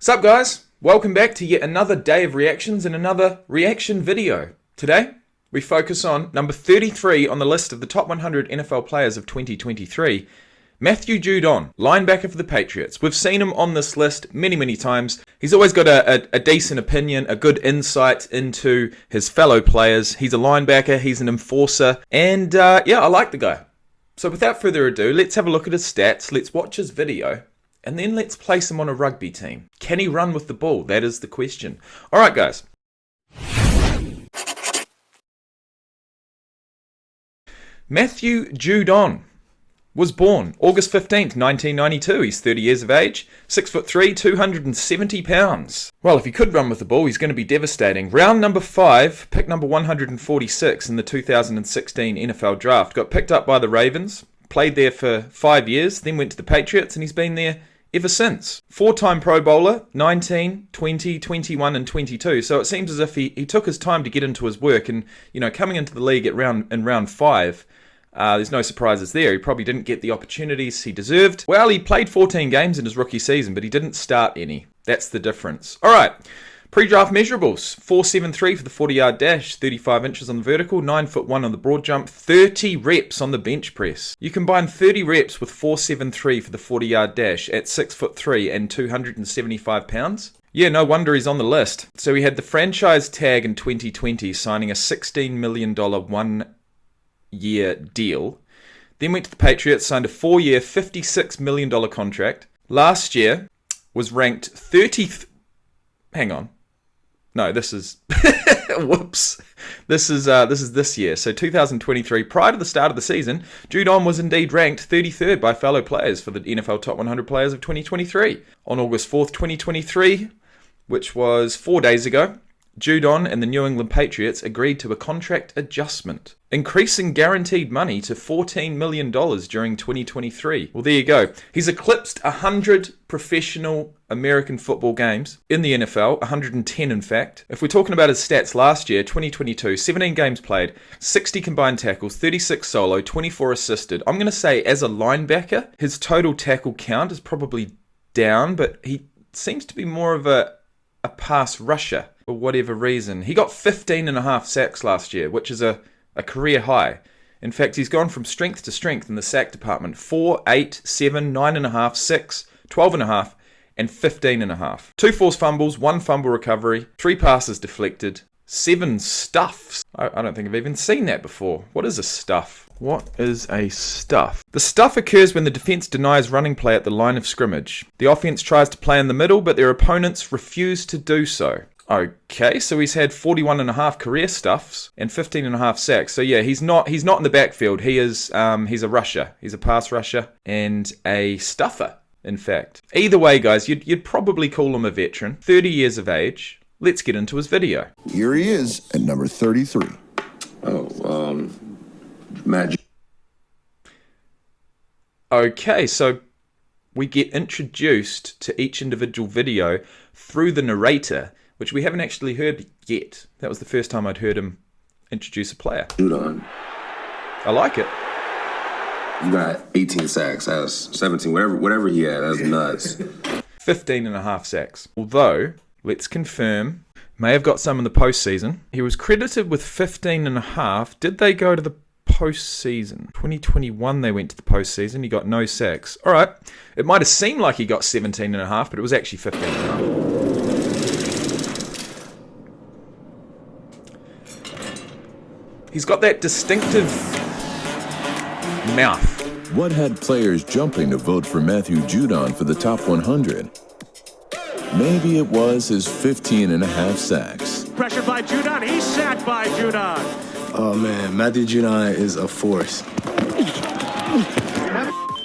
Sup guys, welcome back to yet another day of reactions and another reaction video. Today, we focus on number 33 on the list of the top 100 NFL players of 2023, Matthew Judon, linebacker for the Patriots. We've seen him on this list many times. He's always got a decent opinion, a good insight into his fellow players. He's a linebacker, he's an enforcer, and yeah, I like the guy. So without further ado, let's have a look at his stats, let's watch his video, and then let's place him on a rugby team. Can he run with the ball? That is the question. Alright guys. Matthew Judon was born August 15th, 1992. He's 30 years of age, 6'3", 270 pounds. Well, if he could run with the ball, he's going to be devastating. Round number 5, pick number 146 in the 2016 NFL Draft. Got picked up by the Ravens, played there for 5 years, then went to the Patriots, and he's been there ever since. 4-time Pro Bowler, 19, 20, 21, and 22. So it seems as if he took his time to get into his work, and coming into the league in round 5, there's no surprises there. He probably didn't get the opportunities he deserved. Well, he played 14 games in his rookie season, but he didn't start any. That's the difference. All right. Pre-draft measurables. 4.73 for the 40-yard dash, 35 inches on the vertical, 9'1" on the broad jump, 30 reps on the bench press. You combine 30 reps with 4.73 for the 40-yard dash at 6'3" and 275 pounds. Yeah, no wonder he's on the list. So he had the franchise tag in 2020, signing a $16 million one-year deal. Then went to the Patriots, signed a 4-year, $56 million contract. Last year was ranked 30th. Hang on. No, this is whoops. This is this year. So 2023, prior to the start of the season, Judon was indeed ranked 33rd by fellow players for the NFL Top 100 Players of 2023. On August 4th, 2023, which was 4 days ago, Judon and the New England Patriots agreed to a contract adjustment, increasing guaranteed money to $14 million during 2023. Well, there you go. He's eclipsed 100 professional American football games in the NFL, 110 in fact. If we're talking about his stats last year, 2022, 17 games played, 60 combined tackles, 36 solo, 24 assisted. I'm going to say as a linebacker, his total tackle count is probably down, but he seems to be more of a pass rusher for whatever reason. He got 15.5 sacks last year, which is a career high. In fact, he's gone from strength to strength in the sack department. 4, 8, 7, 9.5, 6, 12.5, and 15.5. 2 forced fumbles, 1 fumble recovery, 3 passes deflected, 7 stuffs. I don't think I've even seen that before. What is a stuff? What is a stuff? The stuff occurs when the defense denies running play at the line of scrimmage. The offense tries to play in the middle, but their opponents refuse to do so. Okay, so he's had 41.5 career stuffs and 15.5 sacks. So yeah, he's not in the backfield. He's a rusher. He's a pass rusher and a stuffer, in fact. Either way, guys, you'd probably call him a veteran. 30 years of age. Let's get into his video. Here he is at number 33. Matt. Okay, so we get introduced to each individual video through the narrator, which we haven't actually heard yet. That was the first time I'd heard him introduce a player. Judon. I like it. You got 18 sacks. That's 17. Whatever he had. That's nuts. 15.5 sacks. Although, let's confirm, may have got some in the postseason. He was credited with 15.5. Did they go to the postseason? 2021 they went to the postseason. He got no sacks. All right. It might have seemed like he got 17.5, but it was actually 15.5. He's got that distinctive mouth. What had players jumping to vote for Matthew Judon for the top 100? Maybe it was his 15.5 sacks. Pressured by Judon. He's sacked by Judon. Oh, man. Matthew Judon is a force.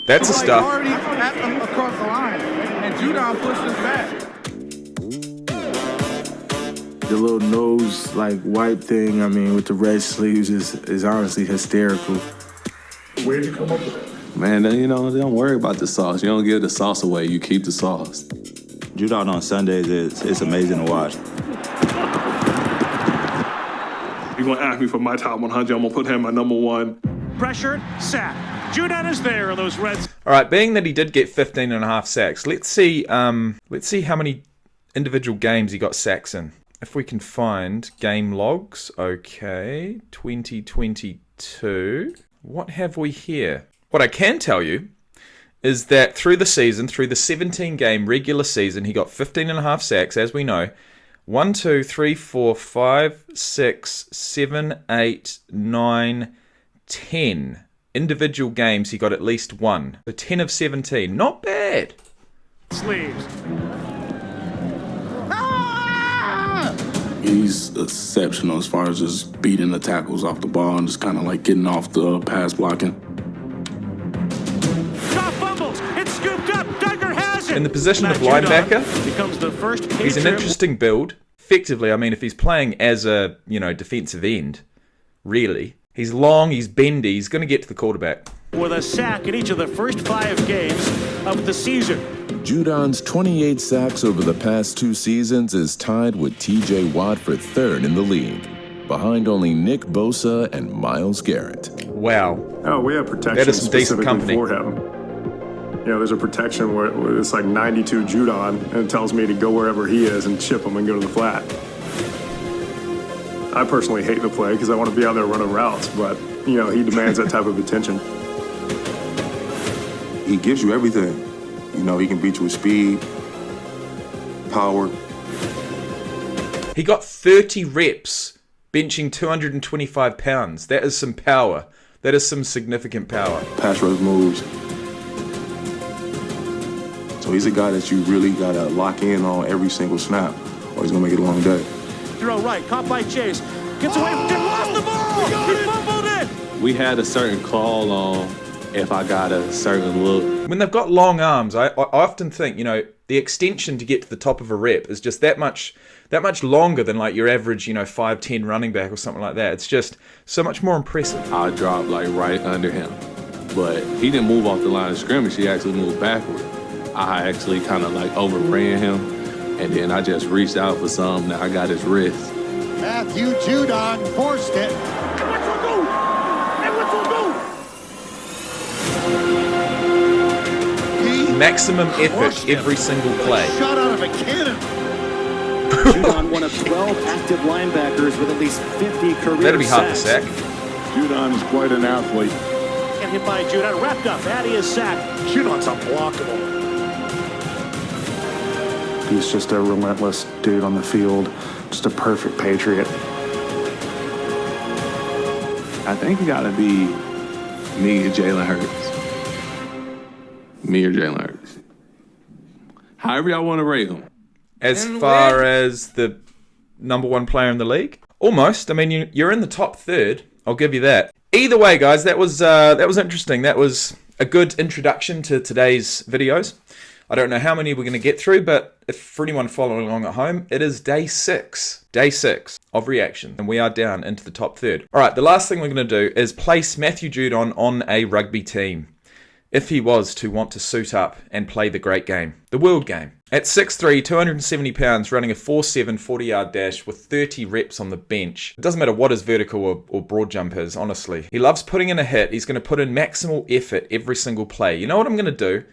That's a stuff. Already at him across the line, and Judon pushed us back. The little nose, wipe thing, with the red sleeves is honestly hysterical. Where'd you come up with that? Man, don't worry about the sauce. You don't give the sauce away. You keep the sauce. Judon on Sundays, it's amazing to watch. You're going to ask me for my top 100. I'm going to put him at number 1. Pressured, sack. Judon is there on those Reds. All right, being that he did get 15.5 sacks, let's see how many individual games he got sacks in. If we can find game logs, okay, 2022. What have we here? What I can tell you is that through the season, through the 17-game regular season, he got 15.5 sacks, as we know. 1, 2, 3, 4, 5, 6, 7, 8, 9, 10 individual games he got at least one. So 10 of 17. Not bad. Sleeves. He's exceptional as far as just beating the tackles off the ball and just kind of like getting off the pass blocking. Top fumbles. It's scooped up. Duggar has it. In the position of Judon linebacker, becomes the first he's an Patriot. interesting build. Effectively, I mean, if he's playing as a, defensive end, really, he's long, he's bendy, he's going to get to the quarterback. With a sack in each of the first 5 games of the season. Judon's 28 sacks over the past 2 seasons is tied with T.J. Watt for 3rd in the league, behind only Nick Bosa and Myles Garrett. Wow. Oh, we have protection That is some decent specifically company. for him. There's a protection where it's like 92 Judon, and it tells me to go wherever he is and chip him and go to the flat. I personally hate the play because I want to be out there running routes, but, he demands that type of attention. He gives you everything. He can beat you with speed, power. He got 30 reps benching 225 pounds. That is some power. That is some significant power. Pass rush moves. So he's a guy that you really got to lock in on every single snap, or he's going to make it a long day. Throw right, caught by Chase. Gets away from Tim, lost the ball. He fumbled it. We had a certain call on if I got a certain look. When they've got long arms, I often think, the extension to get to the top of a rep is just that much longer than like your average, 5'10" running back or something like that. It's just so much more impressive. I dropped like right under him. But he didn't move off the line of scrimmage. He actually moved backward. I actually kind of like overran him. And then I just reached out for something. I got his wrist. Matthew Judon forced it. Maximum effort every single play. Shot out of a cannon. Judon, one of 12 active linebackers with at least 50 career That'll be hard to sacks. sack. Judon is quite an athlete. And hit by Judon, wrapped up. Addy is sacked. Judon's unblockable. He's just a relentless dude on the field, just a perfect Patriot. I think it got to be me or Jalen Hurts. Me or Jalen Hurts. However y'all want to rate him. As far as the number 1 player in the league? Almost. I mean, you're in the top 3rd. I'll give you that. Either way, guys, that was interesting. That was a good introduction to today's videos. I don't know how many we're going to get through, but if for anyone following along at home, it is day 6 of reaction, and we are down into the top 3rd. All right, the last thing we're going to do is place Matthew Judon on a rugby team, if he was to want to suit up and play the great game, the world game. At 6'3", 270 pounds, running a 4'7", 40-yard dash with 30 reps on the bench. It doesn't matter what his vertical or broad jump is, honestly. He loves putting in a hit. He's going to put in maximal effort every single play. You know what I'm going to do?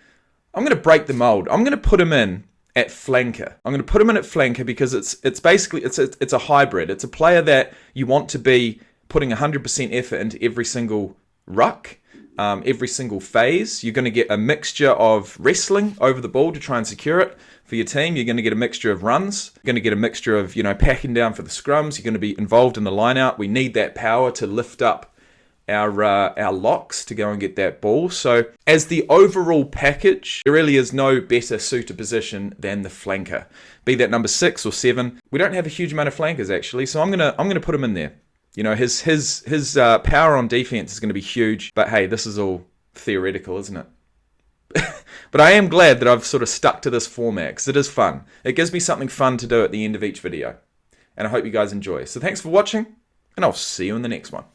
I'm going to break the mold. I'm going to put him in at flanker. I'm going to put him in at flanker because it's basically it's a hybrid. It's a player that you want to be putting 100% effort into every single ruck, every single phase. You're going to get a mixture of wrestling over the ball to try and secure it for your team. You're going to get a mixture of runs. You're going to get a mixture of packing down for the scrums. You're going to be involved in the line out. We need that power to lift up our locks to go and get that ball. So as the overall package, there really is no better suited position than the flanker. Be that number 6 or 7. We don't have a huge amount of flankers actually, so I'm gonna put him in there. His power on defense is going to be huge. But hey, this is all theoretical, isn't it? But I am glad that I've sort of stuck to this format because it is fun. It gives me something fun to do at the end of each video, and I hope you guys enjoy. So thanks for watching, and I'll see you in the next one.